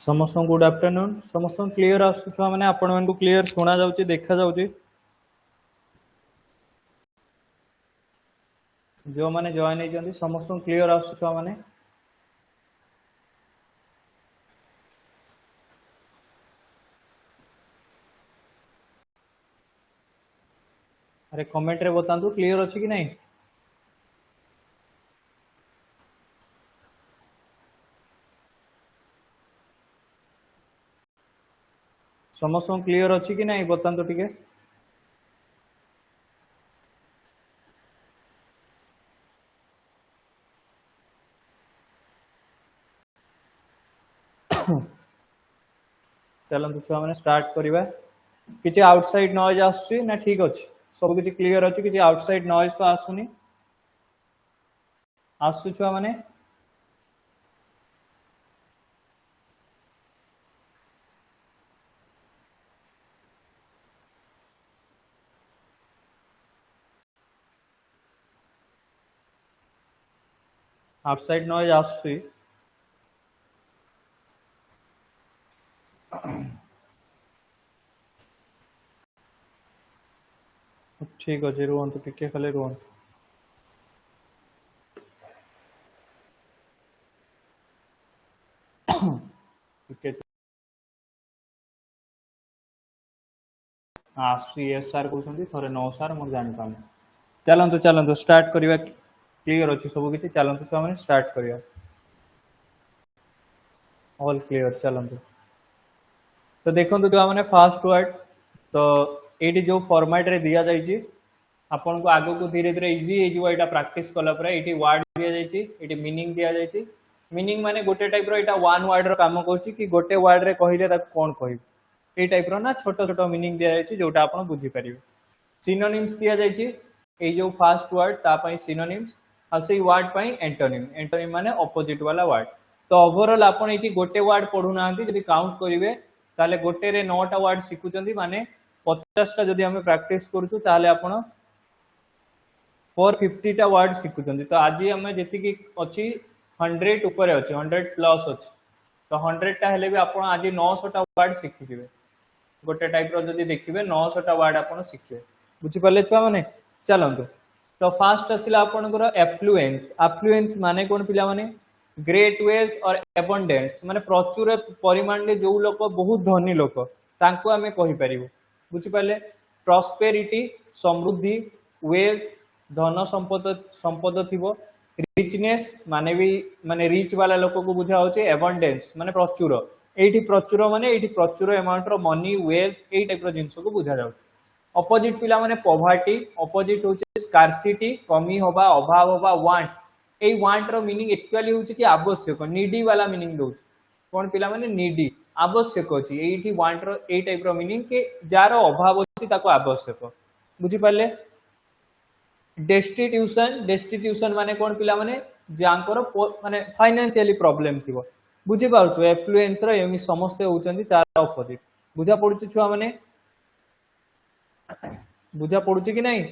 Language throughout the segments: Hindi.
समस्त गुड आफ्टरनून समस्त क्लियर आसुवा माने आपण मानकु क्लियर सुना जाउची देखा जाउची जो माने जॉइन हे जंदी समस्त क्लियर आसुवा माने अरे कमेंट रे बतांतु क्लियर अछि कि नहीं समस्त क्लियर अछि कि नहीं बतांतु टिके चलंतु छुआ माने स्टार्ट करिबा किछि आउटसाइड नॉइज आसुची ना ठीक अछि सब किछि क्लियर अछि किछि आउटसाइड नॉइज तो आसुनी आसु छुआ माने आउटसाइड नॉइज आसुची ठीक अछि रुहंतु टिके खाली रुहंतु टिके एस आर कहउछंती थरे नो सर मोर जानि पाम चलंतु चलंतु स्टार्ट करिबा क्लियर अछि सब किछि चलंतु छुआ माने स्टार्ट करिया ऑल क्लियर चलंतु तो देखंतु छुआ माने फास्ट वर्ड तो एटी जो फॉर्मेट रे दिया जाई छी आपन को आगो को धीरे धीरे इजी हे जीवा एटा प्रैक्टिस कला पर एटी वर्ड दिया जाई छी एटी मीनिंग दिया जाई छी मीनिंग माने गोटे टाइप रो एटा वन वर्ड रो काम करछि कि गोटे वर्ड रे कहिले ता कोन कहि ए टाइप रो ना छोटो छोटो मीनिंग दिया जाई छी जोटा आपन बुझी परिबे सिनोनिम्स दिया जाई छी ए जो फास्ट वर्ड ता पई सिनोनिम्स आ सेई वर्ड पई एंटोनिम एंटोनिम माने ऑपोजिट वाला वर्ड तो ओवरऑल आपन एटी गोटे वर्ड पढु नांती जदि काउंट करिवे ताले गोटे रे 9 टा वर्ड सिखुचंदी माने 50 टा जदि हमें प्रैक्टिस करूछु ताले आपण 450 टा वर्ड सिखुचंदी तो आज हमें जति की अछि 100 ऊपर अछि 100 प्लस अछि तो 100 टा हेले भी आपण आज 900 टा वर्ड सिखि दिबे गोटे टाइप रो जदि देखिबे 900 टा वर्ड आपण सिखिबे बुझि परले छुआ माने चलंतु तो फास्ट आसिला आपण को एफ्लुएंस एफ्लुएंस माने कोन पिला माने ग्रेट वेल्थ और एबंडेंस माने प्रचुर परिमाण रे जो लोक बहुत धनी लोक तांको हमें कहि परिबो बुझि परले प्रॉस्पेरिटी समृद्धि वेल्थ धन संपद संपद थिबो रिचनेस माने भी माने रिच वाला लोक को बुझा होचे एबंडेंस माने प्रचुर एठी प्रचुर माने एठी प्रचुर अमाउंट रो मनी वेल्थ एई टाइप रो जिंस को बुझा जाउ ऑपोजिट पिला माने पॉवर्टी ऑपोजिट होचे स्कार्सिटी कमी होबा अभाव होबा वांट ए वांट रो मीनिंग एक्चुअली होचे कि आवश्यक नीडी वाला मीनिंग दउ कोन पिला माने नीडी आवश्यक अछि एठी वांट रो ए टाइप रो मीनिंग के जारो अभाव अछि ताको आवश्यक बुझी परले डेस्टिट्यूशन डेस्टिट्यूशन माने कोन पिला माने जानकर माने फाइनेंशियली प्रॉब्लम थिबो बुझी पाउतो एफ्लुएंस रो एमी समस्त होचंदी तार ऑपोजिट बुझा पडुची छुआ माने बुझा पडुची कि नहीं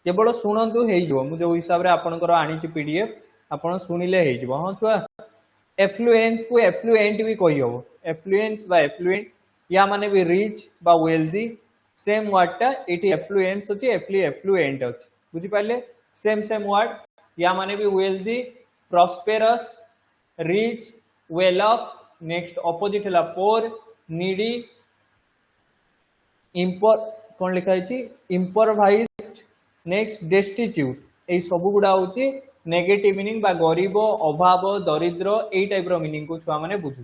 केवल शुणु हो जो हिसाब से आपंकर आनी पीडीएफ आपन शुणिले हो छुआ एफ्लुएंस को एफ्लुएंट भी कही हम एफ्लुएंस बा एफ्लुएंट या माने भी रिच बा वेल्दी सेम वर्डटा ये एफ्लुएंस अच्छी एफ्लुएंट अच्छी बुझिपारे सेम सेम वर्ड या माने भी wealthy prosperous rich well of next opposite है पोर नीडी इम्पर कौन लिखा है इम्परवाइज्ड नेक्स्ट डेस्टिट्यूट ए सब गुड़ा हूँ नेगेटिव मीनिंग बा गरीब अभाव दरिद्र ए टाइप रो मीनिंग को छुआ माने बुझु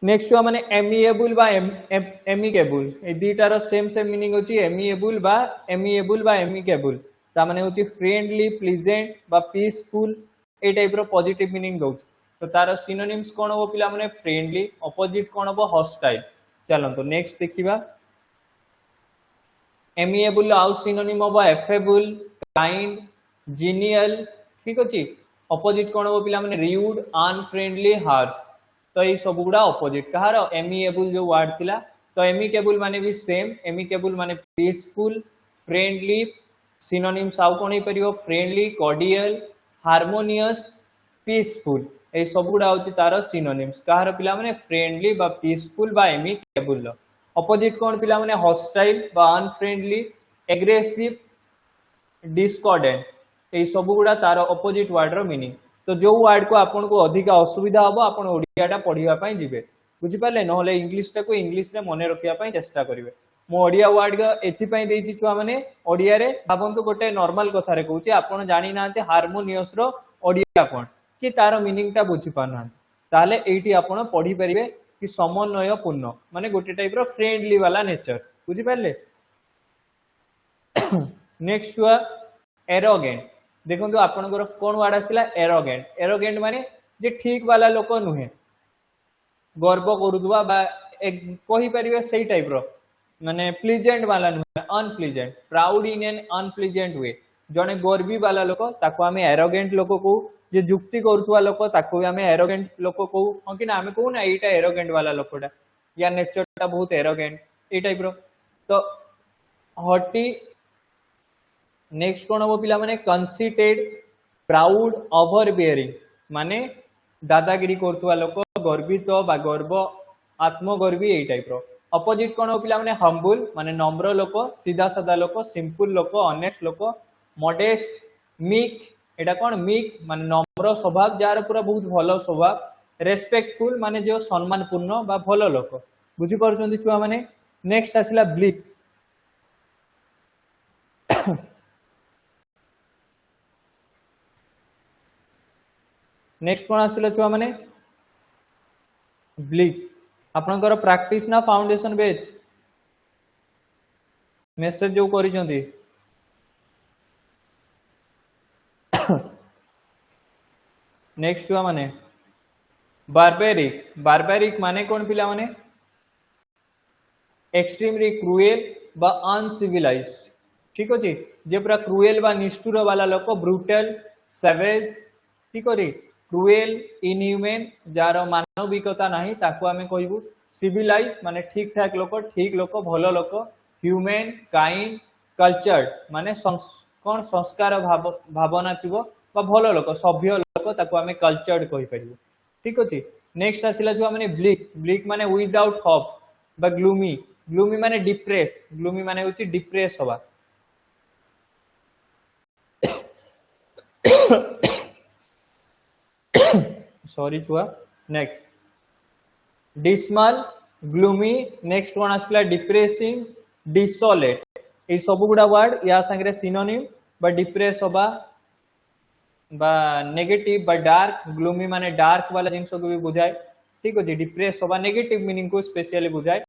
नेक्स्ट छुआ माने एमिएबल बा एमिकेबल ए दीटार सेम सेम मीनिंग होची एमिएबल बा एमिकेबल ता माने होची फ्रेंडली प्लीजेंट बा पीसफुल ए टाइप रो पॉजिटिव मीनिंग दउछ तो तार सिनोनिम्स कोन हो पिला माने फ्रेंडली ऑपोजिट कोन हो हॉस्टाइल चलो तो नेक्स्ट देखिबा एमिएबल आउ सिनोनिम हो एफेबल काइंड जीनियल ठीक अछि ऑपोजिट कोन हो पिला माने रूड अनफ्रेंडली हार्श तो ये सब गुड़ा ऑपोजिट कहार एमिएबल जो वर्ड थिला तो एमिकेबल माने भी सेम एमिकेबल माने पीसफुल फ्रेंडली सिनोनिम्स आउ कोन परियो फ्रेंडली कॉर्डियल हार्मोनियस पीसफुल ए सब गुड़ा होची तार सिनोनिम्स कहार पिला माने फ्रेंडली बा पीसफुल बा एमिकेबल अपोजिट कोन पिला माने हॉस्टाइल बा अनफ्रेंडली एग्रेसिव डिस्कॉर्डेंट ए सब गुड़ा तार अपोजिट वर्ड रो मीनिंग तो जो वर्ड को आपन को अधिक असुविधा हबो आपन ओडियाटा पढिबा पई जिवे बुझी पाले नहले इंग्लिश टा को इंग्लिश रे मने रखिया पई चेष्टा करिवे मो ओडिया वर्ड का एथि पई देछि छुआ माने ओडिया रे भाबंतु गोटे नॉर्मल कथा रे कहूची आपन जानि नाते हार्मोनियस रो ओडिया कोन कि तार मीनिंग टा बुझी पाना ताले एठी आपन पढी परिवे कि समन्वय पूर्ण माने गोटे टाइप रो फ्रेंडली वाला नेचर बुझी पाले नेक्स्ट हुआ एरोगेंट देखो तो आपनकर कोन वर्ड आसिला एरोगेंट एरोगेंट माने जे ठीक वाला लोक नुहे गर्व करुवा बा एक कहि परिवे सेही टाइप रो माने प्लीजेंट वाला नुहे unpleasant proud in an unpleasant way जने गर्वी वाला लोक ताको हमें एरोगेंट लोक को जे जुक्ति करुवा लोक ताको हमें एरोगेंट लोक को कि ना हमें कहू ना एटा एरोगेंट वाला लोकटा या नेचरटा बहुत एरोगेंट ए टाइप रो तो हॉटी नेक्स्ट कोन हो पिला माने कंसीटेड प्राउड ओवर बियरिंग माने दादागिरी करथुवा लोक गर्वित बा गर्व आत्मगर्वी ए टाइप रो अपोजिट कोन हो पिला माने हम्बल माने नम्र लोक सीधा साधा लोक सिंपल लोक ऑनेस्ट लोक मॉडेस्ट मीक एटा कोन मीक माने नम्र स्वभाव जार पूरा बहुत भलो स्वभाव रेस्पेक्टफुल माने जो सम्मानपूर्ण बा भलो लोक बुझी परछन्ती छुआ माने नेक्स्ट आसिला ब्लिक नेक्स्ट कोन आसिला छुआ माने ब्लिक आपनकर प्रैक्टिस ना फाउंडेशन बेच मेसेज जो करी चंदी नेक्स्ट छुआ माने बारबेरिक बारबेरिक माने कोन पिला माने एक्सट्रीमली क्रूएल बा अनसिविलाइज्ड ठीक अछि जे पूरा क्रूएल बा निष्ठुर वाला लोक ब्रूटल सवेज ठीक अछि क्रूएल इनह्यूमन जार मानविकता नाही ताको आमे कहबू सिविलाइज माने ठीक ठाक लोक भलो लोक ह्यूमन काइंड कल्चर्ड माने कोन संस्कार भावना थिबो बा भलो लोक सभ्य लोक ताको आमे कल्चर्ड कहि परिबो ठीक अछि नेक्स्ट आसिला जो माने ब्लिक ब्लिक माने विदाउट होप बा ग्लूमी ग्लूमी माने डिप्रेस ग्लूमी माने होची डिप्रेस होबा सॉरी छुआ नेक्स्ट डिस्मल ग्लूमी नेक्स्ट कोन आसला डिप्रेसिंग डिसोलेट ए सब गुडा वर्ड या संगे सिनोनिम बा डिप्रेस होबा बा नेगेटिव बा डार्क ग्लूमी माने डार्क वाला जिंस को भी बुझाए ठीक अछि डिप्रेस होबा नेगेटिव मीनिंग को स्पेशली बुझाए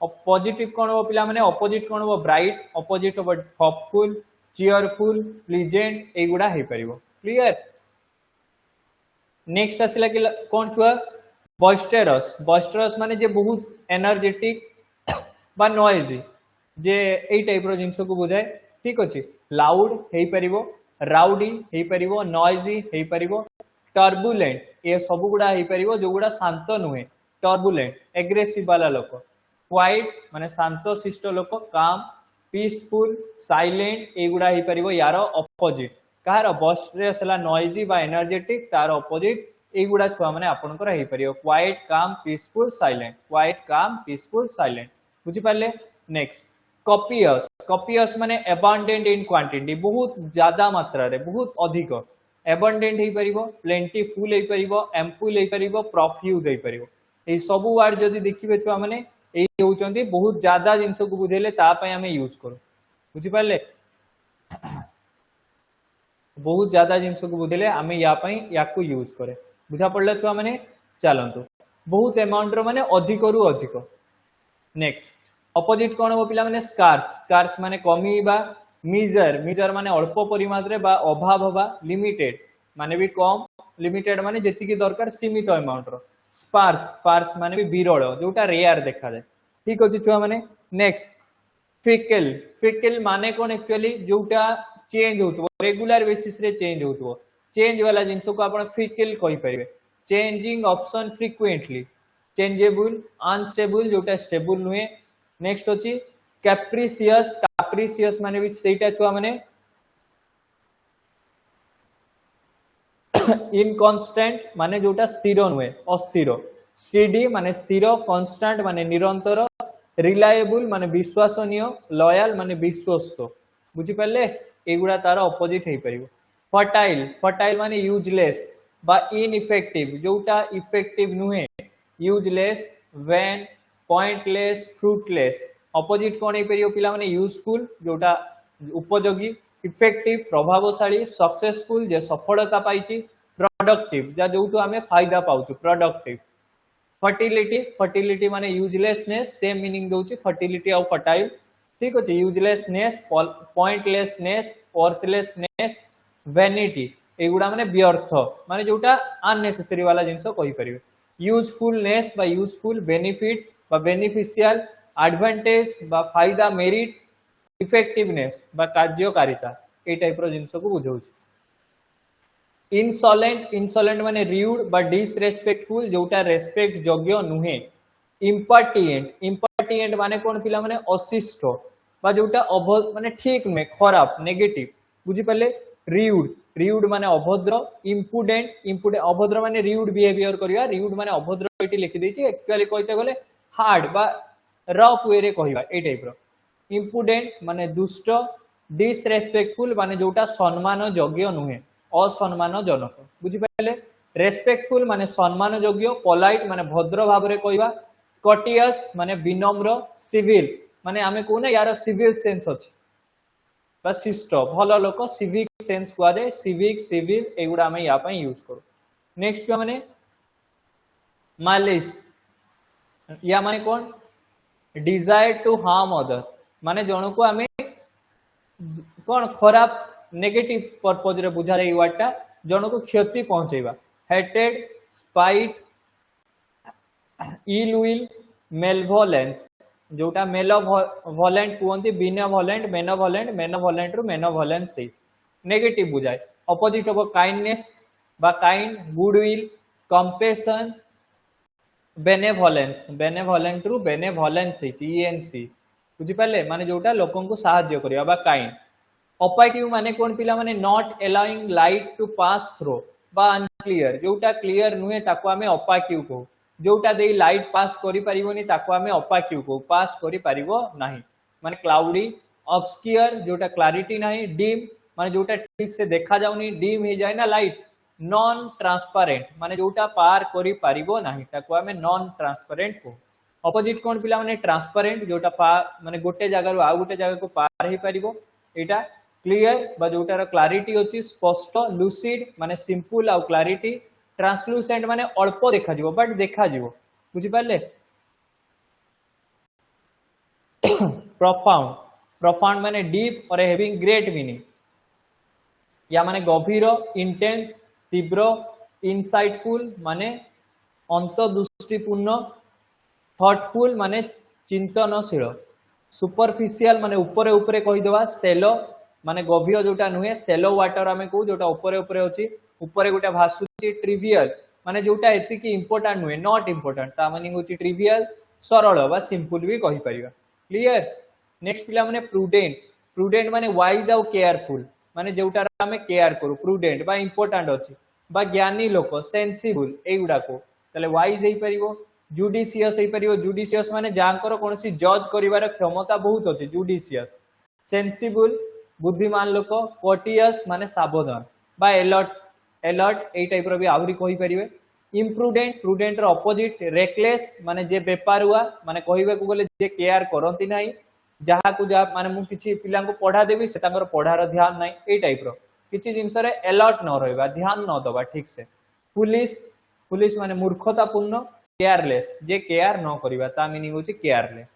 और पॉजिटिव कोन हो पिला माने अपोजिट कोन हो ब्राइट अपोजिट हो होपफुल चीयरफुल प्लीजेंट ए गुडा हे परिबो क्लियर नेक्स्ट आसिला कि कोन छुआ बॉइस्टरस बॉइस्टरस माने जे बहुत एनर्जेटिक बा नॉइजी जे ए टाइप रो जिंस को बुझाए ठीक अछि लाउड हे परिबो राउडी हे परिबो नॉइजी हे परिबो टर्बुलेंट ये सब गुडा हे परिबो जो गुडा शांत नुहे टर्बुलेंट एग्रेसिव वाला लोक क्वाइट माने शांत शिष्ट लोक काम पीसफुल साइलेंट ए गुडा हे परिबो यार अपोजिट कार बॉइस्टरस हला नॉइजी बा एनर्जेटिक तार अपोजिट ए गुडा छुआ माने आपनकर हे परियो क्वाइट काम पीसफुल साइलेंट बुझी पाले नेक्स्ट कॉपियस कॉपियस माने अबंडेंट इन क्वांटिटी बहुत ज्यादा मात्रा रे बहुत अधिक अबंडेंट हे परिबो प्लेंटीफुल हे परिबो एम्पुल हे परिबो प्रोफ्यूज हे परिबो ए सब वर्ड जदी देखिबे छुआ माने ए होउचंती बहुत ज्यादा जिंस को बुझेले ता पय हमें यूज करू बुझी पाले बहुत ज्यादा जिंस को बुझेले हमें या पय या को यूज करे बुझा पड़ला छुआ माने चलंतु बहुत अमाउंट रो माने अधिक रु अधिक नेक्स्ट अपोजिट कोन हो पिला माने स्कार्स स्कार्स माने कमी बा मीजर मीजर माने अल्प परिमाण रे बा अभाव होबा लिमिटेड माने भी कम लिमिटेड माने जेति की दरकार सीमित अमाउंट रो स्पार्स स्पार्स माने भी विरल जोटा रेयर देखा जाय ठीक अछि छुआ माने नेक्स्ट फिकल फिकल माने कोन एक्चुअली जोटा चेंज होतो रेगुलर बेसिस रे चेंज होतो चेंज वाला जिंस को आपण फिकल कहि परिबे changing option frequently changeable unstable जोटा स्टेबल नुहे नेक्स्ट होची कैप्रिसियस कैप्रिसियस माने भी सेटा छुआ माने इनकन्स्टांट माने जोटा स्थिर नुहे अस्थिर, स्टेडी माने स्थिर, कन्स्टांट माने निरंतर, रिलायबल माने विश्वसनीय, लॉयल माने विश्वस्त। बुझी पाले एगुड़ा तार अपोजिट हो पार। फर्टाइल फर्टाइल माने यूजलेस बा इनइफेक्टिव जोटा इफेक्टिव नुहे, useless, vain, pointless, fruitless. Opposite कौन हो पार पिला माने यूजफुल जोटा उपयोगी, इफेक्टिव प्रभावशाली, सक्सेसफुल जे सफलता पाई, प्रोडक्टिव जा जो आम फायदा पाऊँ प्रोडक्टिव। फर्टिलिटी फर्टिलिटी माने यूजलेसनेस सेम मीनिंग दउची फर्टिलिटी और फर्टाइल। ठीक अच्छे यूजलेसनेस, पॉइंटलेसनेस, वर्थलेसनेस, वैनिटी एगुड़ा माने व्यर्थ माने जोटा अननेसेसरी वाला जिनस कहि परिबे। यूजफुलनेस बा यूजफुल, बेनिफिट बा बेनिफिशियल, एडवांटेज बा फायदा, मेरिट, इफेक्टिवनेस बा कार्यकारिता ए टाइप रो जिनस को बुझाउची। इनसोलेंट इनसोलेंट माने रियूड बा डिसरेस्पेक्टफुल जोटा रेस्पेक्ट योग्य नुहे। इम्पर्टिएंट इम्पर्टिएंट माने कौन पिला माने अशिष्ट बा जोटा माने ठीक नुहे, खराब, नेगेटिव। बुझी पाले। रियूड रियूड माने अभद्र, इम्पुडेंट इम्पुडेंट अभद्र माने रियूड बिहेवियर करिया, रियूड माने अभद्र एटी लिखि देछि, एक्चुअली कहते गले हार्ड बा रफ वे रे कहिबा ए टाइप रो। इम्पुडेंट माने दुष्ट, डिसरेस्पेक्टफुल माने जोटा सम्मान योग्य नुहे, असम्मानजनक। बुझिपारे। रेस्पेक्टफुल माने सम्मान योग्य, पोलाइट माने भद्र भाव में कहवा, कटियस माने विनम्र, सिविल माने आमे कहूना यार सिविल सेंस अच्छी बा शिष्ट भल लोक, सिविक सेंस कह जाए, सिविक सिविल एगुड़ा आम या यूज करूँ। नेक्स्ट माने मालिस या माने कौन डिजायर टू हार्म अदर माने जन को आम कौन खराब नेगेटिव पर्पज रे बुझा रही वर्डटा जन को क्षति पहुंचेबा। हेटेड, स्पाइट, इल विल, मेलवोलेंस जोटा मेलोवोलेंट कहते, बिनेवोलेंट, मेनोवोलेंट, मेनोवोलेंट रु मेनोवोलेंस नेगेटिव बुझाए। अपोजिट हम काइंडनेस बा kind, goodwill, compassion, benevolence, benevolent रु बेनेवोलेंस ईएनसी। बुझिपारे माने जोटा लोकन को साहाय्य करिया बा काइंड। ओपाइक माने कौन पिला माने not allowing light to pass through बा अनक्लियर जोटा क्लियर नुहे ताको आमे ओपाइक कहू, जोटा दे लाइट पास करि परिबोनी ताको आमे ओपाइक कहू, पास करि परिबो नाही। माने क्लाउडी, ऑब्स्क्योर जोटा क्लैरिटी नाही, डिम माने जोटा ठीक से देखा जाउनी, डिम हो जाए ना लाइट। नॉन ट्रांसपेरेंट माने जोटा पार करि परिबो नाही ताको आमे नॉन ट्रांसपेरेंट कहू। अपोजिट कौन पिला माने ट्रांसपेरेंट जोटा माने गोटे जगह रु आ गोटे जगह को पार ही परिबो एटा। क्लियर बा जोटार क्लारिटी अच्छी स्पष्ट, लुसिड माने सिंपल आउ क्लारिटी, ट्रांसलूसेंट माने अल्प देखा जिवो बट देखा जिवो। बुझी पाले। प्रोफाउंड प्रोफाउंड माने डीप और हैविंग ग्रेट मीनिंग या माने गभीर, इंटेंस, तीव्र, इनसाइटफुल माने अंतर्दृष्टिपूर्ण, थॉटफुल माने चिंतनशील, सुपरफिशियल माने ऊपरे ऊपरे कहीदेवा, सेलो माने गभीर जोटा नुहे, सेलो वाटर आमे कहू जोटा ऊपरे ऊपरे अछि, ऊपरे गोटा भासुची, ट्रिवियल माने जोटा एतिकी इंपोर्टेंट नुहे, नॉट इंपोर्टेंट ता मीनिंग होची ट्रिवियल, सरल बा सिंपल भी कहि परिबा। क्लियर। नेक्स्ट पिला माने प्रूडेंट प्रूडेंट माने वाइज आउ केयरफुल माने जोटा आमे केयर करू, प्रूडेंट बा इंपोर्टेंट अछि बा ज्ञानी लोक, सेंसिबल एगुडा को तले वाइज हेई परिबो। जुडिशियस हेई परिबो, जुडिशियस माने जानकर कोनसी जज करिवार क्षमता बहुत अछि, जुडिशियस। सेंसिबल बुद्धिमान लोक, कोटियस माने सावधान बा एलर्ट, एलर्ट ए टाइप रो भी आहुरी कहि परिबे। इम्प्रुडेंट प्रूडेंट रो अपोजिट, रेकलेस माने जे बेपारुआ माने कहिबे को बोले जे केयर करंती नाही, जहा को जा माने मु किछि पिला को पढ़ा देबी से तांकर पढ़ार ध्यान नाही ए टाइप रो किछि जिंस रे एलर्ट न रहबा, ध्यान न दबा ठीक से। पुलिस पुलिस माने मूर्खतापूर्ण, केयरलेस जे केयर न करिबा ता मीनिंग होची केयरलेस।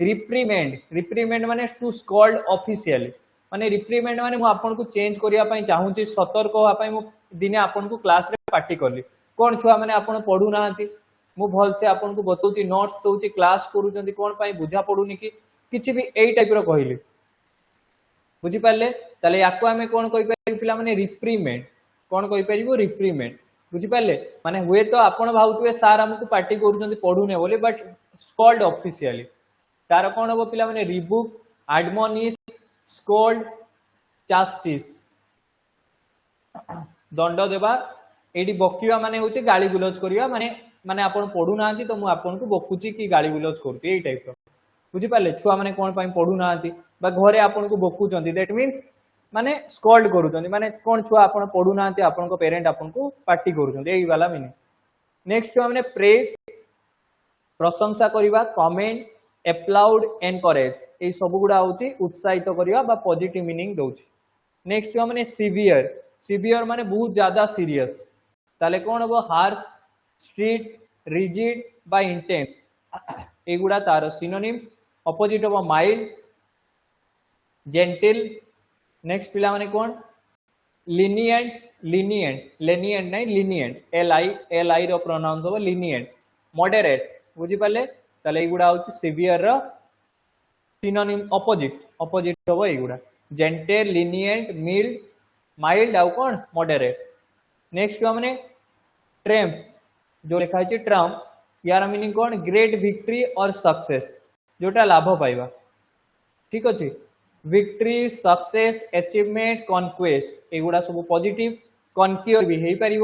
रिप्रीमेंड रिप्रीमेंड माने टू स्कॉल्ड ऑफिशियली माने रिप्रीमेंड माने मु आपन को चेंज करिया पई चाहूची, सतर्क होआ पई मु दिने आपन को क्लास रे पार्टी करली कोन छुआ माने आपन पढु नाहंती, मु भल से आपन को बतौची, नोट्स दउची, क्लास करूचंती कोन पई बुझा पडुनी कि किछि भी एई टाइप रो कहिली। बुझी पाले ताले याको आमे कोन कहि पारि पिला माने रिप्रीमेंड कोन कहि परिबो रिप्रीमेंड। बुझी पाले माने हुए तो आपण भाउतुए सार हमकु पार्टी करूचंती पढुने बोली बट स्कॉल्ड ऑफिशियली तार कोन हो पिला माने रिबुक, एडमोनिश, स्कोल्ड, चास्टिस दंड देबा एटी बकिवा माने होचे गाली गुलज करिवा माने माने आपण पढु नांती तो मु आपन को बकुची कि गाली गुलज करती एई टाइप रो बुझी पाले छुआ माने कोन पई पढु नांती बा घरे आपन को बकुचंती दैट मींस माने स्कॉल्ड करूचंती माने कोन छुआ आपण पढु नांती आपन को पेरेंट आपन को पार्टी करूचंती एई वाला मीनिंग नेक्स्ट छुआ माने प्रेज प्रशंसा करिवा कमेंट एप्लाउड एनकरेज ए सब गुडा होची उत्साहित करिवा बा पॉजिटिव मीनिंग दोची नेक्स्ट छुआ माने सिवियर सिवियर माने बहुत ज्यादा सीरियस ताले कोन हो हार्श स्ट्रिक्ट रिजिड बा इंटेंस एगुडा तार synonyms opposite of mild gentle next पिला माने कोन लीनिएंट लीनिएंट लेनिएंट नहीं लीनिएंट एल आई रो प्रोनाउंस हो लीनिएंट मॉडरेट बुझी पाले ताले एगुडा होची सिवियर रो सिनोनिम ऑपोजिट ऑपोजिट हो एगुडा जेंटल लीनिएंट मिल्ड माइल्ड आउ कोन मॉडरेट नेक्स्ट माने ट्रम्प जो लिखा है ट्रम्प यार मीनिंग कौन ग्रेट विक्ट्री और सक्सेस जोटा लाभ पाइबा ठीक अच्छे विक्ट्री सक्सेस अचीवमेंट कॉन्क्वेस्ट एगुड़ा सब पॉजिटिव कॉन्क्योर भी हो पार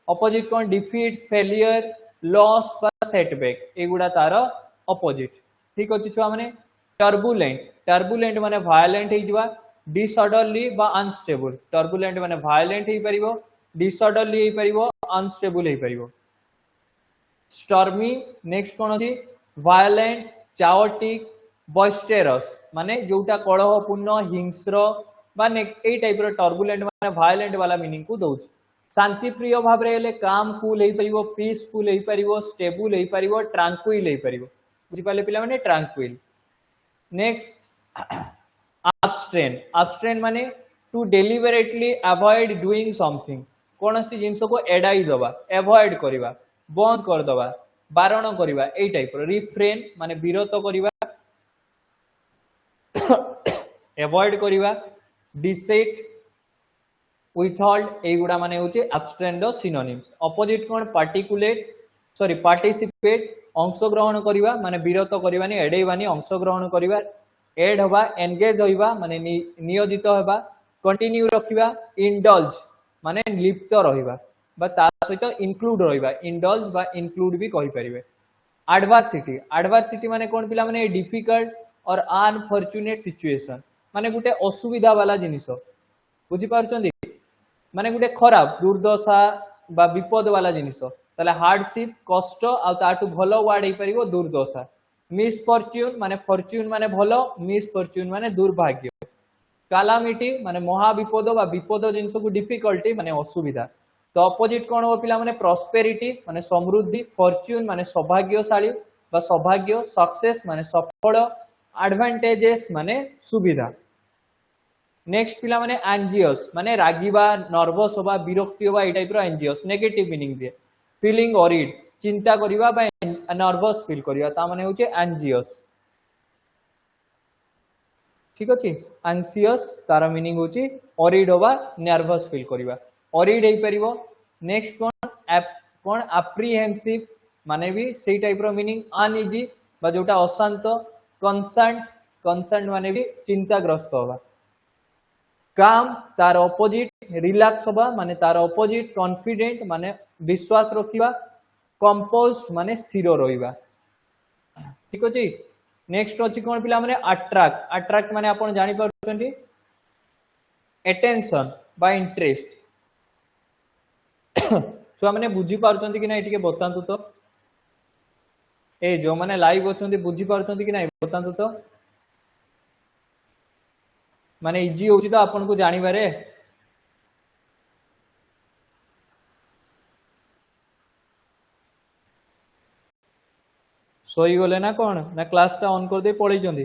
अपोजिट कौन डिफिट फेलियर लॉस सेटबैक एगुड़ा तार अपोजिट ठीक अच्छे छुआ मैंने टर्बुलेंट टर्बुलेंट माने वायलेंट हो डिसऑर्डरली बा अनस्टेबल टर्बुलेंट माने वायलेंट हो पार डिसऑर्डरली हो पार अनस्टेबल हो पार स्टर्मी नेक्स्ट कौन अच्छी वायलेंट चाओटिक बॉइस्टेरस माने जोटा कलहपूर्ण हिंस्र बा ए टाइप टर्बुलेंट माने वायलेंट वाला मीनिंग को दउछ शांति प्रिय भाव रे काम कूल हो पार पीसफुल हो पार स्टेबल हो पार ट्रांक्विल हो पार बुझी पाले पिला माने ट्रांक्विल नेक्स्ट abstain abstain माने to deliberately avoid doing something कौन सी जिनस को एडाई दबा एवॉइड करवा बंद कर दबा बारण करवा ए टाइप रिफ्रेन माने विरत करवा एवॉइड करवा डिसेट विथहोल्ड एगुडा माने होचे abstain रो सिनोनिम्स अपोजिट कोन पार्टिकुलेट सॉरी पार्टिसिपेट अंशग्रहण करवा माने विरत करवानी एडेवानी अंशग्रहण करवा एड हवा एंगेज होइबा माने नियोजित होबा कंटिन्यू रखिबा इंडल्ज माने लिप्त रहिबा बा ता सहित इंक्लूड रहिबा इंडल्ज बा इंक्लूड भी कहि परिबे एडवर्सिटी एडवर्सिटी माने कोन पिला माने डिफिकल्ट और अनफॉर्चुनेट सिचुएशन माने गुटे असुविधा वाला जिनिस बुझी पारछंदी माने गुटे खराब दुर्दशा बा विपद वाला जिनिस ताले हार्डशिप कष्ट आ ताटू भलो वर्ड हे परिबो दुर्दशा मिसफॉर्च्यून माने फॉर्च्यून माने भलो मिसफॉर्च्यून माने दुर्भाग्य कालामिटी माने महाविपद बा विपद जिनस को डिफिकल्टी माने असुविधा तो अपोजिट कौन हो पिला माने प्रॉस्पेरिटी माने समृद्धि फॉर्च्यून माने सौभाग्यशाली बा सौभाग्य सक्सेस माने सफल एडवांटेजेस माने सुविधा नेक्स्ट पिला माने एंजियस माने रागिबा नर्वस होबा विरक्ति होबा ए टाइप रो एंजियस नेगेटिव मीनिंग दिए फीलिंग ऑरिड चिंता करिबा बा नर्वस फील करिबा ता माने होचे एंजियस ठीक अछि एंशियस तार मीनिंग होची ऑरिड होबा नर्वस फील करिबा ऑरिड हे परिबो नेक्स्ट कोन एप्रीहेंसिव माने भी सेही टाइप रो मीनिंग अनइजी बा जोटा अशांत कंसर्न माने भी चिंताग्रस्त होबा काम तार ऑपोजिट रिलैक्स होबा माने तार ऑपोजिट कॉन्फिडेंट माने विश्वास रखिबा कंपोज्ड माने स्थिर रहिबा ठीक अछि नेक्स्ट अछि कोन पिला माने अट्रैक्ट अट्रैक्ट माने आपण जानि परछंती अटेंशन बा इंटरेस्ट छुआ मैंने बुझी पार्टी कि ना ये बतातु तो ए जो मैंने लाइव अच्छा बुझी पार्टी कि ना बतातु तो माने इजी हो तो आपन को जानिबारे सोई गले ना कौन ना क्लास टा ऑन कर दे पढ़ी चंदी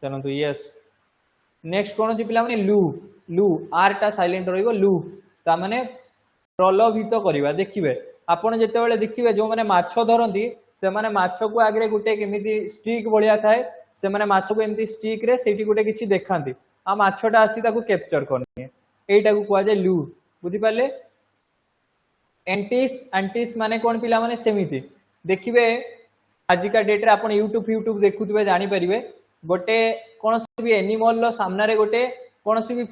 चलतु यस नेक्स्ट कौन अच्छी पिला माने लू लू आर टा साइलेंट रहिबो लू ता माने प्रलोभित करवा देखिए आपण जेते बेले देखिए जो माने माछ धरती से माने माछ को आगे गोटे केमिति स्टिक भलिया थाए से माने माछ को एमती स्टिक रे सेठी गोटे किछि देखांती आ माछटा आसी ताकू कैप्चर करनी एटा को कुआ जाय लू बुझी पाले एंटिस एंटिस माने कौन पिला माने सेमिति देखिए आजिका डेट रे आपण यूट्यूब देखुवे जानी परिवे गोटे कौन भी एनिमल रो सामना रे गोटे कौन भी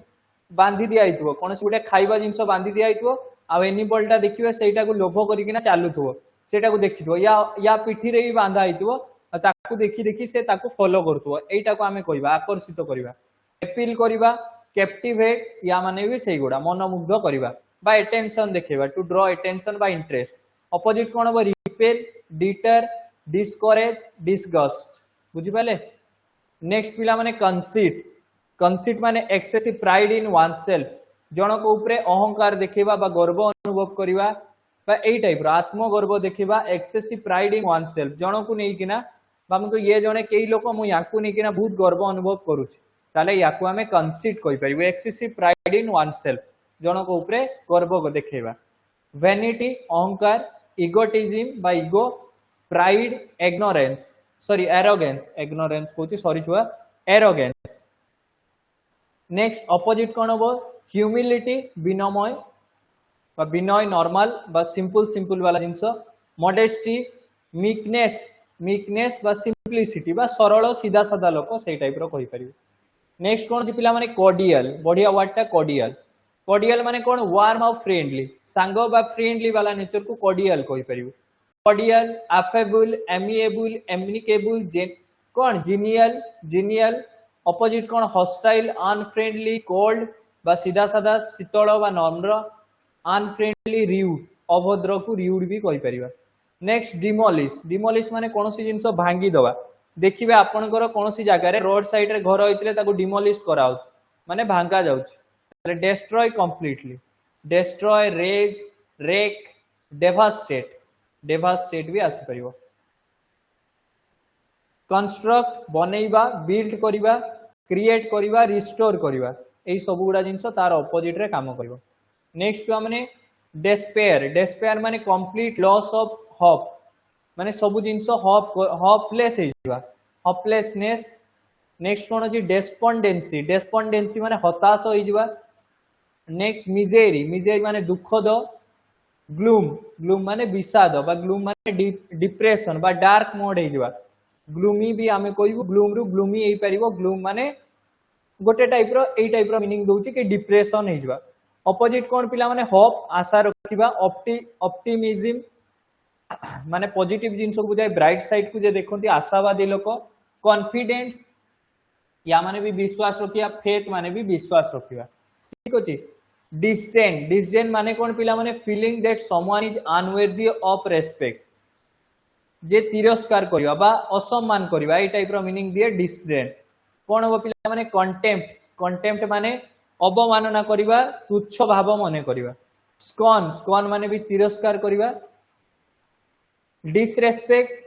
बांधी दिया आइथो कौन गोटे खाइबा जिंस बांधी दिया आइथो आ एनिमल टा देखिवे सेटा को लोभ करिकिना चालुथो सेटा को देखिथो या पिठी रे भी बांधा आइथो ताकू देखि देखि से ताकू फॉलो करथो एटा को हमें कहबा आकर्षित करबा अपील करबा कैप्टिवेट या माने भी सेही गुडा मनमुग्ध करबा बा अटेंशन देखेबा टू ड्रॉ अटेंशन बा इंटरेस्ट अपोजिट कोन हो रिपेल डिटर डिस्करेज डिसगस्ट बुझी पाले नेक्स्ट पिला माने कंसीट कंसीट माने excessive pride in oneself जन को ऊपर अहंकार देखा गर्व अनुभव करवा यही टाइप आत्मगर्व देखा excessive pride in oneself जन को लेकिना ये जड़े कई लोक मुझे बहुत गर्व अनुभव करुँचे या आम कंसीट कहीपर excessive pride in oneself जन को ऊपर गर्व देखा वैनिटी अहंकार इगोटिज्म बा ego pride ignorance sorry arrogance ignorance कहूँ सॉरी छुआ एरोगेंस नेक्स्ट अपोजिट कौन हम ह्यूमिलिटी विनमय विनय नॉर्मल बा सिंपल वाला जिनस मॉडेस्टी मीकनेस मीकनेस बा सिंपलिसिटी बा सरल सीधा साधा लोक से टाइप रो कहि परिबे नेक्स्ट कौन पिला माने कॉर्डियल बढ़िया वर्डटा कॉर्डियल कॉर्डियल माने कौन वार्म और फ्रेंडली सांग बा फ्रेंडली वाला नेचर को कॉर्डियल कहि परिबे कॉर्डियल अफेबल एमिएबल एम्निकेबल कौन जीनियल जीनियल अपोजिट कौन हॉस्टाइल अनफ्रेंडली कोल्ड बा सीधा साधा शीतल बा नम्र अनफ्रेंडली रिउड अभद्र को रिउड भी कहि परिबा नेक्स्ट डिमोलिश डिमोलिश माने कौन सी जिनस भांगी दवा देखिए आपनकर कौन सी जगह रे रोड साइड रे घर होइतले ताको डिमोलिश कराउछ माने भांगा जाउछ ताले destroy completely destroy raze wreck devastate devastate भी आसी परिबो कंस्ट्रक्ट बनैबा बिल्ड करिबा क्रिएट करिबा रिस्टोर करिबा एई सब गुडा जिंस तार ऑपोजिट रे काम करिबो नेक्स्ट छुआ माने डेस्पेयर डेस्पेयर माने कंप्लीट लॉस ऑफ होप माने सब जिंस होपलेस हे जिवा होपलेसनेस नेक्स्ट कोन अछि डेस्पोंडेंसी डेस्पोंडेंसी माने हताश हो जिवा नेक्स्ट मिजेरी मिजेरी माने दुख दो ग्लूम ग्लूम माने विषाद बा ग्लूम माने डिप्रेशन बा डार्क मोड हे जिवा ग्लूमी भी आमे कहबो ग्लूम रु ग्लूमी हे परिबो ग्लूम माने गोटे टाइप रो एई टाइप रो मीनिंग दोउची कि डिप्रेशन हे जिवा अपोजिट कोन पिला माने होप आशा रखिबा ऑप्टिमिज्म माने पॉजिटिव जिंस को बुझाय ब्राइट साइड को जे देखंती आशावादी लोक कॉन्फिडेंस या माने भी विश्वास रखिया फेथ माने भी विश्वास रखिबा ठीक अछि डिस्डेन डिस्डेन माने कोन पिला माने feeling that someone is unworthy of respect जे तिरस्कार करिबा बा असम्मान करिबा ए टाइप रो मीनिंग दिए डिस्डेन कोन हो पिला माने कंटेम्प्ट कंटेम्प्ट माने अवमानना करिबा तुच्छ भाव मने करिबा स्कॉन स्कॉन माने भी तिरस्कार करिबा डिसरेस्पेक्ट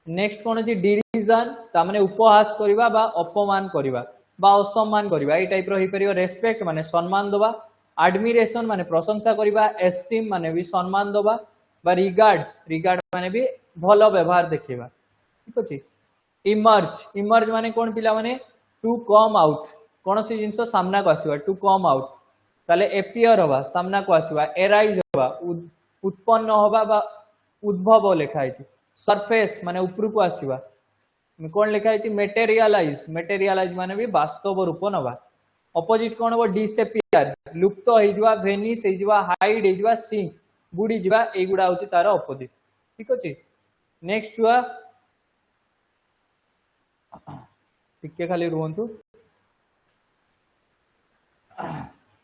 नेक्स्ट कोन अछि डिरिजन ता माने उपहास करिबा बा अपमान करिबा बा असम्मान करिबा ए टाइप रो हि परियो रेस्पेक्ट माने सम्मान दबा एडमिरेशन माने प्रशंसा करिबा एस्टीम माने भी सम्मान दबा बा रिगार्ड रिगार्ड माने भी भलो व्यवहार देखिबा ठीक अछि इमर्ज इमर्ज माने कोन पिला माने टू कम आउट कौन सी जिनस सामना को आसवा टू कम आउट ताले एपियर हवा सामना को आसवा एराइज हवा उत्पन्न हवा बा उद्भव लिखा है सरफेस माने ऊपर को आसवा कौन लिखा है मेटेरियलाइज मेटेरियलाइज माने भी वास्तव रूप नवा अपोजिट कौन हो डिसएपियर लुप्त हो जवा वेनिश हो जवा हाइड हो जवा सिंक बुड़ी जवा ए गुडा होची तार अपोजिट ठीक अछि नेक्स्ट हुआ टिके खाली रुहंतु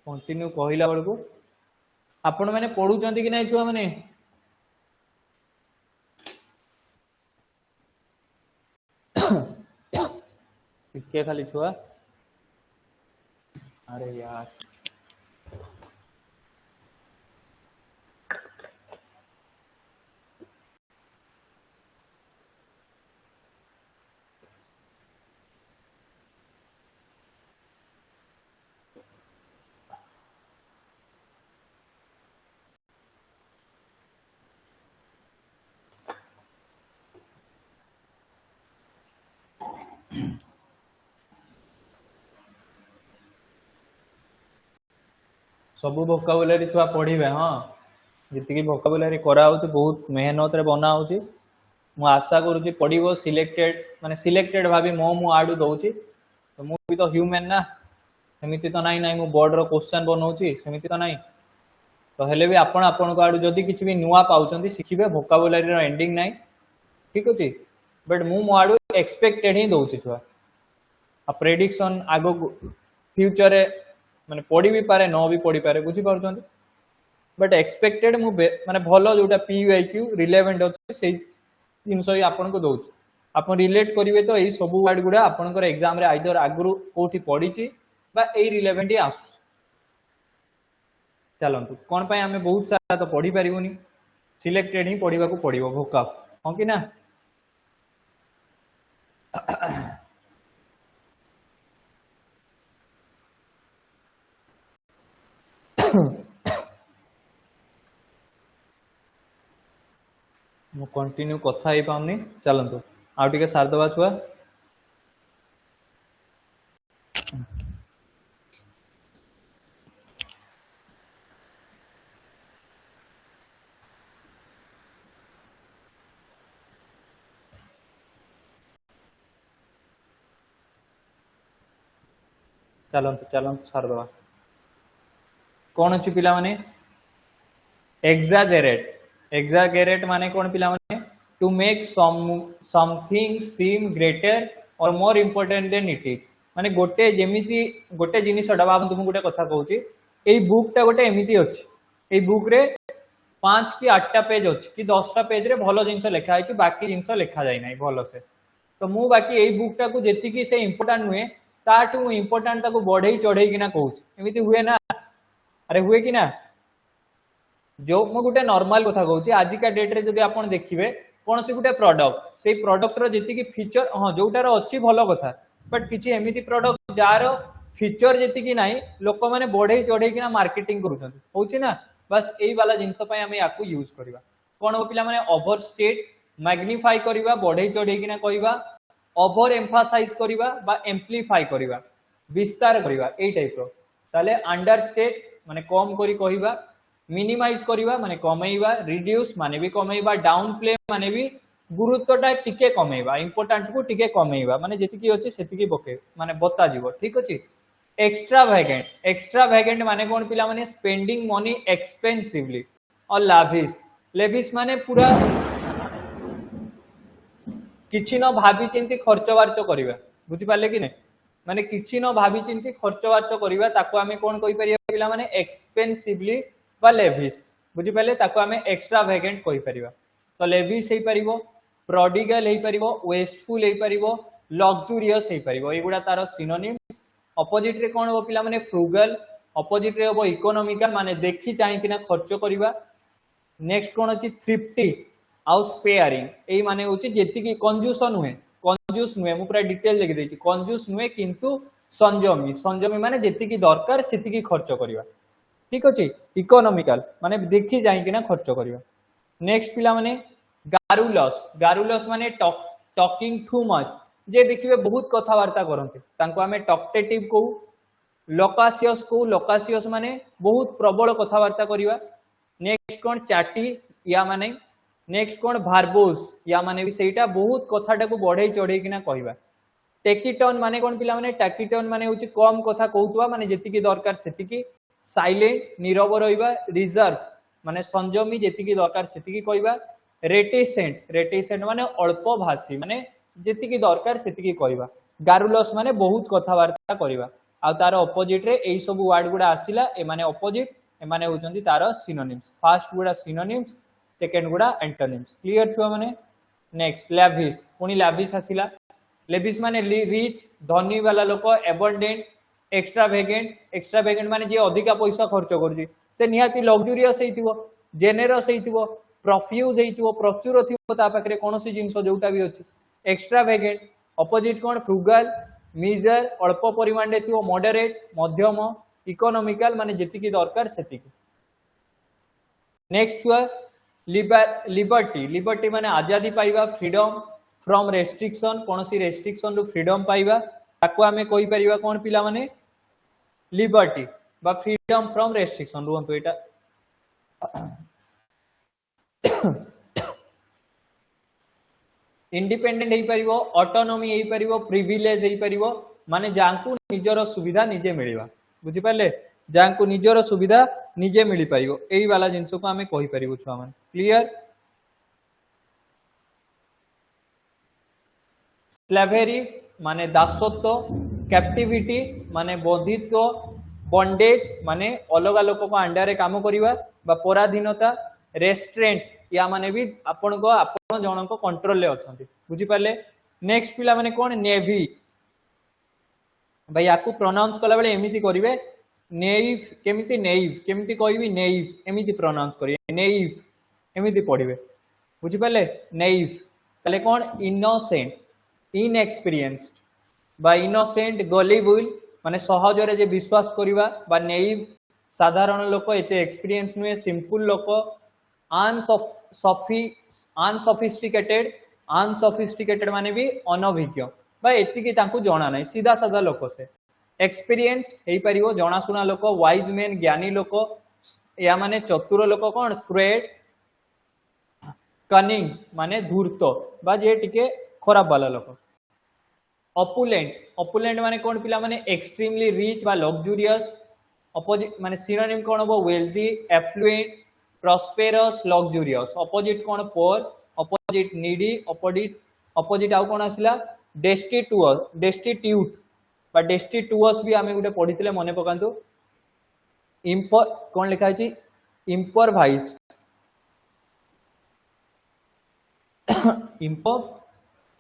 कंटिन्यू कहला बेलू आपण मैंने पढ़ुं कि नहीं छुआ मैंने टिके खाली छुआ अरे यार सबू वोकाबुलरी छुआ पढ़िबे हाँ जी भोकाबुलारी करा बहुत मेहनत रे बना मु आशा करुँची पढ़ो सिलेक्टेड माने सिलेक्टेड भाभी मो आड़ू दौची तो मु भी तो ह्यूमन ना सेमती तो नाई नाई मु बोर्ड रो क्वेश्चन बनाऊँगी सेमती तो नाई तो हेले भी आपण आपण को आड़ू जदि किसी भी नुआ पाउछंती शिखिबे भोकाबुलारी रो एंडिंग नाई ठीक अछि बट मु मो आड़ू एक्सपेक्टेड ही दौची छुआ आ प्रेडिक्शन आगो फ्यूचर रे माने पढ़ी भी पारे न भी पढ़ी पारे बुझी पारुछंती बट एक्सपेक्टेड मु माने भलो जोटा पीयूआईक्यू रिलेवेंट अछि से जिनस ही आपन को दौच आप रिलेट करेंगे तो यही सब वर्ड गुड़ा आपंकर एग्जाम रे आइदर आगु कौटी पढ़ी बा ए रिलेवेंट आस चलतु कौन पाई आमे बहुत सारा तो पढ़ी पारिबुनी सिलेक्टेड ही पढ़ा पड़ो भोकाब हाँ कि ना मु कंटिन्यू कथा ही पाऊनी चलतु आउ टिके सारदवा छुआ चलतु चलतु सारदवा कौन अच्छी पिला माने एक्साजेरेट माने कौन पिला माने to make something seem greater or more important than it is माने गोटे जेमिति गोटे जिनिसटा बाबू तुमको गोटे कथा कहूची एई बुकटा गोटे एमिति अछि एई बुक रे 5 कि 8टा पेज अछि कि 10टा पेज रे भलो जिंस लिखा है कि बाकी जिंस लिखा जाय नै भलो से तो मु बाकी एई बुकटा को जेति कि से इंपोर्टेंट नुए ताठू इंपोर्टेंट ताको बढ़ई चढ़ई किना कहूची एमिति हुए ना अरे हुए कि ना जो मु गोटे नॉर्मल कथा कहूची आज का डेट रे जदि आपण देखिबे कौन से गोटे प्रोडक्ट से प्रोडक्ट रो जेति कि फीचर हां जोटार अछि भलो कथा बट किछि एमिति प्रोडक्ट जार फीचर जेति कि नाही लोक माने बढ़ई चढ़ई किना मार्केटिंग करूछन होची ना बस एई वाला जिंस पय हमें याकू यूज करबा कोन हो पिला माने ओवर स्टेट मैग्निफाई करबा बढ़ई चढ़ई किना कहबा ओवर एम्फासाइज करबा बा एम्प्लीफाई करबा विस्तार करबा एई टाइप रो ताले अंडर स्टेट माने कम करी कहबा मिनिमाइज करबा माने कमेइबा रिड्यूस माने भी कमेइबा डाउन प्ले माने भी गुरुत्वटा टिके कमेइबा इंपोर्टेंट को टिके कमेइबा माने जेतिकी अछि सेतिकी बके माने बता जीवो ठीक अछि एक्स्ट्रावेगेंट माने कोन पिला माने स्पेंडिंग मनी एक्सपेंसिवली और लेविश माने पूरा किछि न भाबी चिंती खर्च बार्च करबा बुझि पाले कि नै माने किछि न भाबी चिंती खर्च बार्च करबा ताको आमे कोन कहि परिया पिला माने एक्सपेंसिवली बा लेविश बुझि पाले ताको आमे एक्स्ट्रावेगेंट कहि परिबा तो लेविश हे परिबो प्रोडिगल हे परिबो वेस्टफुल हे परिबो लग्जूरियस हे परिबो एगुडा तार सिनोनिम्स अपोजिट रे कोन हो पिला माने फ्रुगल अपोजिट रे हो इकोनॉमिकल माने देखि चाहि किना खर्च करबा नेक्स्ट कोन अछि थ्रिफ्टी आउ स्पेयरिंग एई माने होछि जेति कि कंजूसन हुए मु पूरा डिटेल लिखि देछि कंजूस हुए किंतु संयमी माने जेति कि दरकार सेति कि खर्च करबा ठीक अछि इकोनॉमिकल माने देखि जाई किना खर्च करबा नेक्स्ट पिला माने गारुलस माने टॉकिंग टू मच जे देखिबे बहुत कथा वार्ता करते तांको हमें टॉक्टेटिव को लोकासियस माने बहुत प्रबल कथा वार्ता करबा नेक्स्ट कोन चाटी या माने नेक्स्ट कोन भार्बोस या माने भी सेटा बहुत कथाटा को बढ़ई चढ़ई किना कहबा टेकिटन माने कोन पिला माने टैकिटन माने होची कम कथा कहउतबा माने जेति कि दरकार सेति कि साइलेंट नीरव रहिबा रिजर्व माने संयमी जेति कि दरकार सेति कि कहबा रेटिसेंट माने अल्प भाषी माने जेति कि दरकार सेति कि कहबा गारुलस माने बहुत कथा वार्ता करबा आ तार ऑपोजिट रे एई सब वर्ड गुडा आसिला ए माने ऑपोजिट ए माने होचंती तार सिनोनिम्स फर्स्ट गुडा सिनोनिम्स सेकंड गुडा एंटोनिम्स क्लियर छुआ माने नेक्स्ट लैविश पुनी लैविश आसिला लेविश माने रिच धनी वाला लोक एबंडेंट एक्स्ट्रावेगेंट माने जे अधिका पैसा खर्च करजी से निहाती लग्जूरियस हेतिबो जेनेरस हेतिबो प्रोफ्यूज हेतिबो प्रचुर थिबो ता पाखरे कोनोसी जिंस जोटा भी अछि एक्स्ट्रावेगेंट अपोजिट कोन फ्रुगल मीजर अल्प परिमाण रे थिबो मॉडरेट मध्यम इकोनॉमिकल माने जेतिकी दरकार सेतिकी नेक्स्ट हुआ लिबर्टी माने आजादी पाइबा फ्रीडम फ्रॉम रेस्ट्रिक्शन कोनोसी रेस्ट्रिक्शन रु फ्रीडम पाइबा ताको हमें कहि परिबा कोन पिला माने लिबर्टी बा freedom from restriction रुंतु Etah independent हो पारिबो, ऑटोनॉमी हो पारिबो, प्रिविलेज हो पारिबो, माने जांकु निजर सुविधा निजे मिलिबा। बुझि पाले, जांकु निजर सुविधा निजे मिली पारिबो, एई वाला जिंस को हमें कहि पारिबो छुआ माने। क्लियर? स्लेवेरी माने दासत्व, कैप्टिविटी माने बंधित्व, बॉन्डेज माने अलग लोक को अंडर रे काम करिबा बा पराधीनता, रेस्ट्रेंट या माने भी आपण को आपण जण को कंट्रोल ले अछंती। बुझि पाले? नेक्स्ट पिला माने कोन? नेवी। भाई याकू प्रोनाउंस कला बेले एमिति करिवे, नेइव केमिति, नेइव केमिति कहबी, नेइव एमिति प्रोनाउंस करिवे, नेइव एमिति पढिवे। बुझि पाले? नेइव तले कोन? इनोसेंट, इनएक्सपीरियंस्ड बा इनोसेंट, गलिबुल माने सहजरे जे विश्वास करिवा बा नेइव साधारण लोक, एते एक्सपीरियंस नुए, सिंपल लोक, अनसोफिस्टिकेटेड, अनसोफिस्टिकेटेड माने भी अनभिज्ञ बा एतिकी तांकु जणा नै, सीधा साधा लोक से। एक्सपीरियंस हेई परिवो जणासुना लोक, वाइज मैन ज्ञानी लोक, या माने चतुर लोक कोन? श्रेड, कनिंग माने धूर्त बा जे टिके खराब वाला लोक। ऑपुलेंट, ऑपुलेंट माने कोन पिला माने? एक्सट्रीमली रिच बा लग्जूरियस। अपोजिट माने सिनोनिम कोन हो? Wealthy, affluent, prosperous, luxurious. Opposite कोन? पोर, अपोजिट नीडी, अपोजिट आउ कोन आसिला? डेस्टिट्यूट, डेस्टिट्यूट बा डेस्टिट्यूअस भी आमे गुटे पढितले मने पकांतु। इम्पर कोन लिखा अछि? इम्परवाइज्ड,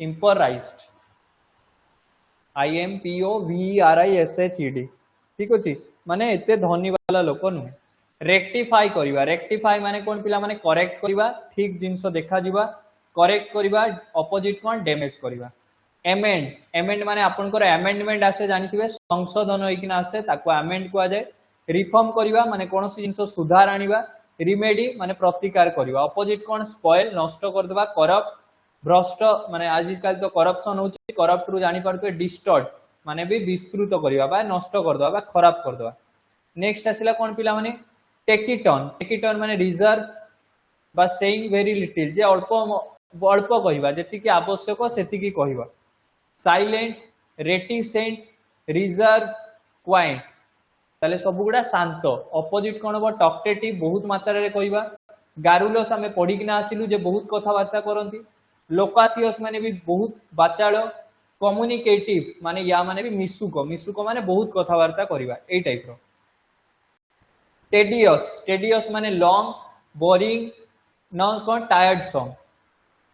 इम्पराइज्ड, IMPOVERISHED। ठीक अछि, माने एते धनी वाला लोक नु। रेक्टिफाई करिवा, रेक्टिफाई माने कोन पिला माने? करेक्ट करिवा, ठीक जिंस देखा जिवा, करेक्ट करिवा। अपोजिट कोन? डैमेज करिवा। एमेंड, एमेंड माने आपनकर अमेंडमेंट आसे जानिथिबे, संशोधन होइकिना आसे, ताको अमेंड कुआ जाय। रिफॉर्म करिवा माने कोनोसी जिंस सुधार आनिबा। रिमेडी माने प्रतिकार करिवा। अपोजिट कोन? स्पॉइल, नष्ट कर देबा। करप्ट, भ्रष्ट माने आजकल तो करप्शन होची, करप्ट रु जानि पारतु डिस्टॉर्ट माने भी विस्तृत करिवा बा नष्ट कर देबा बा खराब कर देबा। नेक्स्ट आसिला कोन पिला माने? टेकिटन, टेकिटन माने रिजर्व बा सेइंग वेरी लिटिल, जे अल्प अल्प कहिबा, जेतिकी आवश्यक सेतिकी कहिबा। साइलेंट, रेटिसेंट, रिजर्व, क्वाइंट ताले सब गुडा शांत। अपोजिट कोन हो? टॉक्टेटिव, बहुत मात्रा रे कहिबा। गारुलस आमे पढिकिना आसिलु जे बहुत कथा वार्ता करंती। लोकासियस माने भी बहुत बाचाळ। कम्युनिकेटिव माने या माने भी मिसुक, मिसुक माने बहुत कथा वार्ता करिबा, एई टाइप रो। टेडियस, टेडियस माने लॉन्ग, बोरिंग, न कोन? टायर्डसम,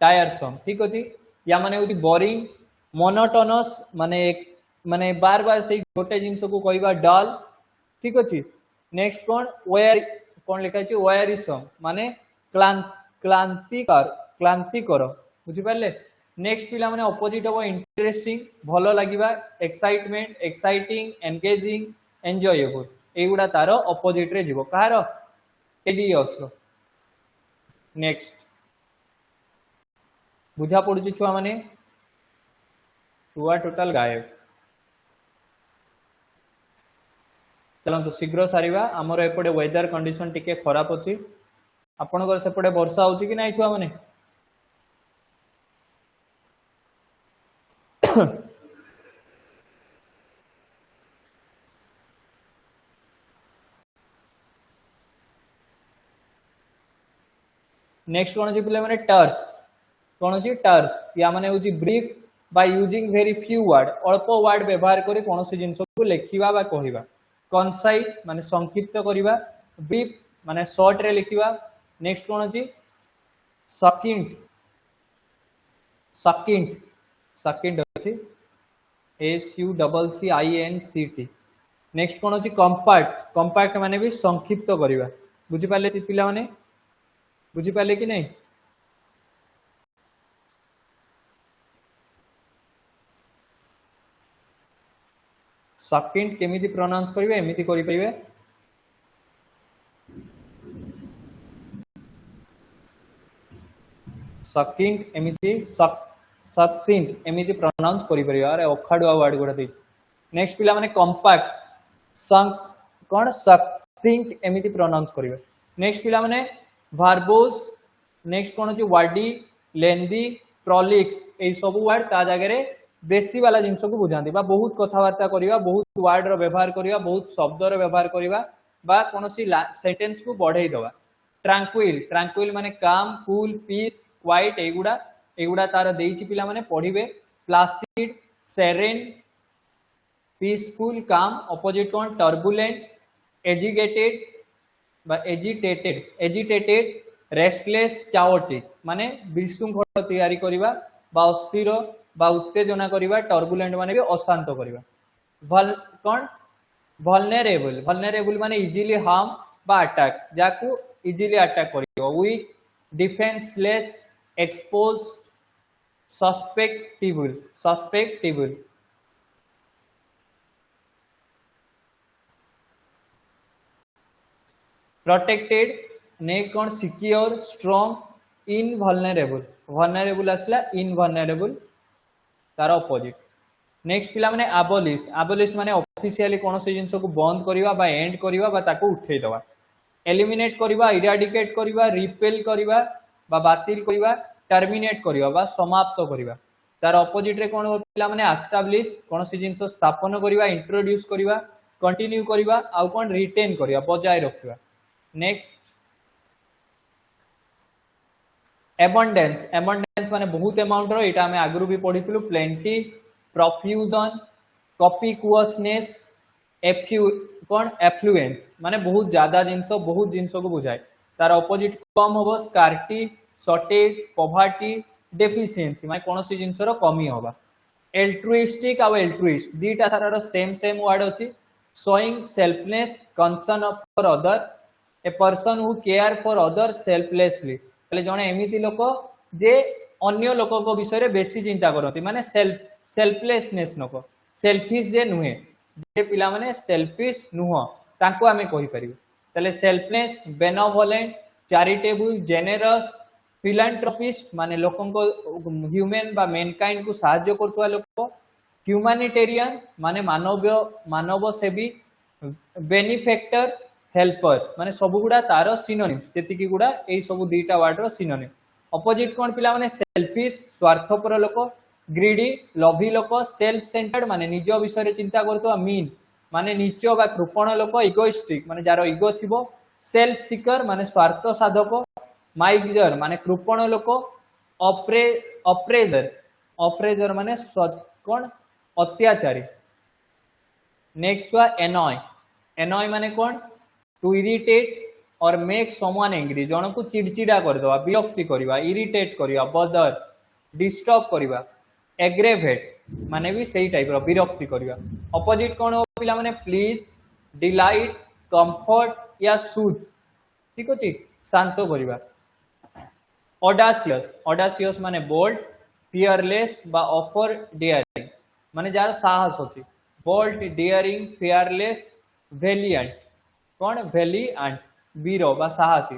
टायरसम। ठीक अछि, या माने होती बोरिंग, मोनोटोनस माने एक माने बार बार से गोटे जिंस को कहिबा, डल। ठीक अछि। Next cone? वेयर कोन लिखा अछि? वेयरिसम माने क्लांतिकर, क्लांतिकर। बुझि पाले? नेक्स्ट पिला माने अपोजिट हो? इंटरेस्टिंग, भलो लागिबा, एक्साइटमेंट, एक्साइटिंग, एंगेजिंग, एन्जॉयबल। एगुडा तारो अपोजिट रे जीवो। कहारो? टेडियस रो। नेक्स्ट बुझा पड़ुची छुआ माने? छुआ टोटल गायब। चलंतु शीघ्र सारिबा। हमर एपटे वेदर कंडीशन टिके खराब अछि। आपनकर सेपटे वर्षा होची कि नाही छुआ माने? नेक्स्ट कोन अछि पिले माने? टर्स, कोन अछि? टर्स या माने होची brief by using very few word, अल्प वर्ड व्यवहार करी कोनोसी जिंस को लेखिबा बा कहिबा। कंसाइज माने संक्षिप्त करिबा। ब्रीफ माने शॉर्ट रे लिखिबा। नेक्स्ट कोन अछि? सकिंट, सकिंट, सकिंट अछि, SUCCINCT। नेक्स्ट कोन अछि? कंपैक्ट, कंपैक्ट माने भी संक्षिप्त करिबा। बुझि पाले पिला माने? बुझी पाले कि नहीं? सकिंट केमिति प्रोनाउंस करिवे? एमिति करि परिवे। सकिंट एमिति, सक्सिंट एमिति प्रोनाउंस करि परिवे। अरे ओखाडुआ वर्ड गुडा दे। नेक्स्ट पिला माने कंपैक्ट, संक्स कोन? सक्सिंट एमिति प्रोनाउंस करिवे। नेक्स्ट पिला माने वर्बोस, नेक्स्ट कौन अच्छी वार्डी लेंदी प्रोलिक्स ए सब वर्ड ता जगह बेसी वाला जिनस को बुझाती बहुत कथबार्ता करवा बहुत वर्ड व्यवहार करवा बहुत शब्दर व्यवहार करवा कौन सेंटेंस को बढ़ई दवा ट्रांक्विल ट्रांक्विल माने काम कूल पीस क्वाइट एगुड़ा तार देइछि पिला माने पढ़िबे प्लासिड सेरेन पीसफुल काम अपोजिट कौन टर्बुलेंट एजिटेटेड रेस्टलेस चाओटिक माने विशृंखल तैयारी करिबा बा अस्थिर बा उत्तेजना करिबा टर्बुलेंट माने भी अशांत करिबा कौन vulnerable माने इजीली हार्म बा अटैक जाकू इजीली अटैक करिबो weak defenceless exposed susceptible protected next कौन सिक्योर स्ट्रॉन्ग इनवल्नरेबल वल्नरेबल आसला इनवल्नरेबल तार अपोजिट नेक्स्ट पिला माने आबोलिश माने ऑफिशियली कौन से जिनस को बंद करवा बा एंड करवा बा ताको उठै दवा एलिमिनेट करवा इराडिकेट करवा रिपेल करवा बा बातिल करवा टर्मिनेट करवा बा समाप्त करवा तार अपोजिट रे कौन पिला माने एस्टैब्लिश कौन से जिनस स्थापन करवा इंट्रोड्यूस करवा कंटिन्यू करवा आ कौन रिटेन करवा बजाय रखवा नेक्स्ट एबंडेंस माने बहुत अमाउंट रो एटा हमें आगरु भी पढ़िथिलु प्लेंटी प्रोफ्यूजन कॉपिकुअसनेस एफ्लुएंस माने बहुत ज्यादा जिनस को बुझाए तार अपोजिट कम होबो स्कार्टी शॉर्टेज पॉवर्टी डेफिशिएंसी माने कोनोसी जिनसर कमी होबा एल्ट्रुइस्टिक आ एल्ट्रुइस्ट दीटा सारा सेम वर्ड अछि showing selfness concern for other a person who care for other selflessly तले जने एमिति लोक जे अन्य लोक को विषय रे बेसी चिंता करती माने सेल्फलेसनेस नको सेल्फिश जे नुहे जे पिला माने सेल्फिश नुह ताको आमे कहि परिबे तले सेल्फनेस बेनेवोलेंट चैरिटेबल जेनरस फिलैंथ्रोपिस्ट माने लोकन को ह्यूमन बा मैनकाइंड को सहाय्य करतवा लोक ह्यूमैनिटेरियन माने मानव सेवी बेनिफेक्टर हेल्पर माने सब गुड़ा तार सिनोनिम्स जेतिकी गुड़ा एई सब दुईटा वर्ड रो सिनोनिम अपोजिट कोन पिला माने सेल्फिश स्वार्थपर लोक ग्रीडी लभी लोक सेल्फ सेंटर्ड माने निज विषय रे चिंता करतो मीन माने नीच बा कृपण लोक इगोइस्टिक माने जारो इगो थिबो सेल्फ सीकर माने स्वार्थ साधक माइजर माने कृपण लोक ऑप्रेजर माने कोन अत्याचारी नेक्स्ट वा एनॉय माने कोन टू इरिटेट और मेक समवन एंग्री जन को चिड़चिड़ा करदवा विरक्ति करवा इरिटेट करवा बदर डिस्टर्ब करवा एग्रेवेट माने भी सही टाइप रो विरक्ति करवा अपोजिट कोन हो पिला माने प्लीज डिलाइट कंफर्ट या सूद ठीक अछि शांत करवा ऑडासियस माने बोल्ड फियरलेस बा ऑफर डेयरिंग माने जार साहस अछि बोल्ड डेयरिंग फियरलेस वेलिएंट कौन वेलिएंट वीरो बा साहसी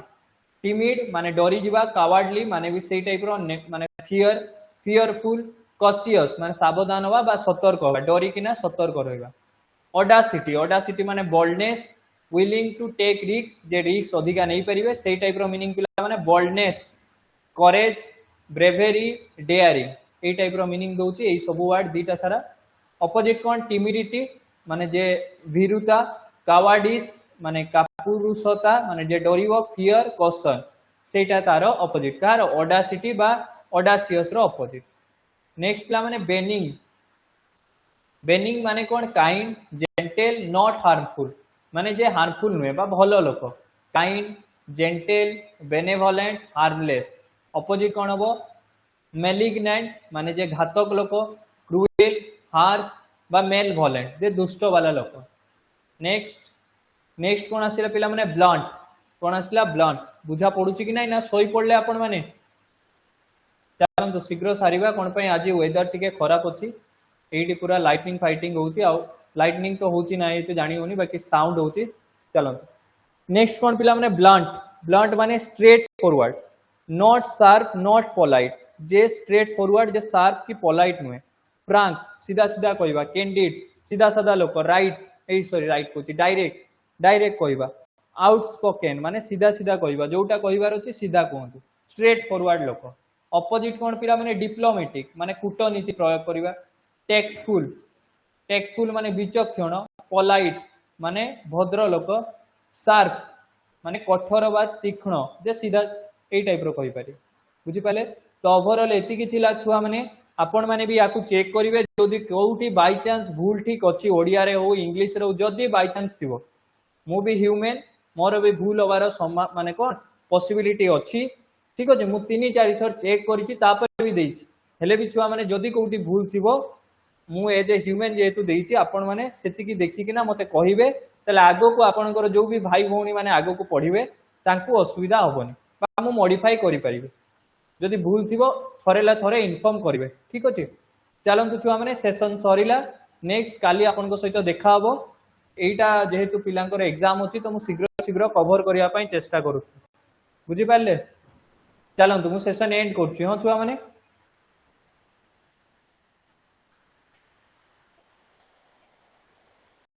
टिमिड माने डरी जीवा कावर्डली माने भी सही टाइप रो माने फियरफुल कॉशियस माने सावधान होबा बा सतर्क होबा डरी किना सतर्क रहबा ऑडासिटी माने boldness willing to take risk जे रिस्क अधिका नहीं परिबे सही टाइप रो मीनिंग पिला माने बोल्डनेस करेज ब्रेवेरी डेयरिंग ए टाइप रो मीनिंग दोची ए सब वर्ड दीटा सारा अपोजिट कोन टिमिडिटी माने जे भीरुता कावार्डिस माने कापुरुषता माने जे डरिवो फियर कॉशन सेटा तार अपोजिट कार ऑडासिटी बा ऑडासियस रो अपोजिट नेक्स्ट पिला माने बेनिंग माने कोन काइंड जेंटल नॉट हार्मफुल माने जे हार्मफुल नुहे बा भलो लोक kind gentle benevolent harmless opposite कोन होबो मैलिग्नेंट माने जे घातक लोक क्रूएल हार्श बा मेलवोलेंट जे दुष्ट वाला लोक नेक्स्ट कौन आसला पिला माने ब्लंट कौन आसला ब्लंट बुझा पड़ुची कि ना सोई पड़ले आपण माने चलंतु शीघ्र सारिबा कोन पई आज वेदर टिके खराब अछि एडी पूरा लाइटनिंग फाइटिंग होउची आ लाइटनिंग तो होउची ना ए तो जानि होनी बाकी साउंड होउची चलंतु नेक्स्ट कौन पिला माने ब्लंट माने straight forward not sharp not polite J straight forward J sharp की पोलाइट नुहे फ्रैंक सीधा सीधा कहबा कैंडिड सीधा साधा लोक राइट राइट कहूँ डायरेक्ट कहवा आउटस्पोकेन माने सीधा सीधा कहवा जोटा कहबार अच्छी सीधा कहतु स्ट्रेट फॉरवर्ड लोक अपोजिट कौन पिला माने डिप्लोमेटिक माने कूटनीति प्रयोग करवा टेक्टफुल माने विचक्षण पोलाइट माने भद्र लोक शार्प माने कठोर बा तीक्ष्ण जे सीधा ए टाइप रो कहि पारे बुझी पाले तो ओवरऑल एतिकी थिला छुआ माने आपण माने भी याकू चेक करिवे जदि कोउठी बाय चांस भूल ठीक अछि ओडिया रे हो इंग्लिश रे हो जदि बाय चांस थिवो मु भी ह्यूमन मोर भी भूल होवार माने कोन पॉसिबिलिटी अछि ठीक अछि मु 3-4 थर चेक करिछि तापर भी देइछि हेले भी छुआ माने जदि कोउठी भूल थिवो मु एज ए ह्यूमन जेतु देइछि आपण माने सेतिकी देखि कि ना मते कहिवे तले आगो को आपनकर जो भी भाई भौणी माने आगो को पढिवे तांकू असुविधा होबनी बा मु मॉडिफाई करि परिबे जदि भूल थिवो थरेला थरे इन्फॉर्म करिवे ठीक अछि चलंतु छुआ माने सेशन सरिला नेक्स्ट काली आपन को सहित देखा हबो एटा जेहेतु पिलांकर एग्जाम अछि तो मु शीघ्र कवर करिया पई चेष्टा करू बुझी पाले चलंतु मु सेशन एंड करछि हां छुआ माने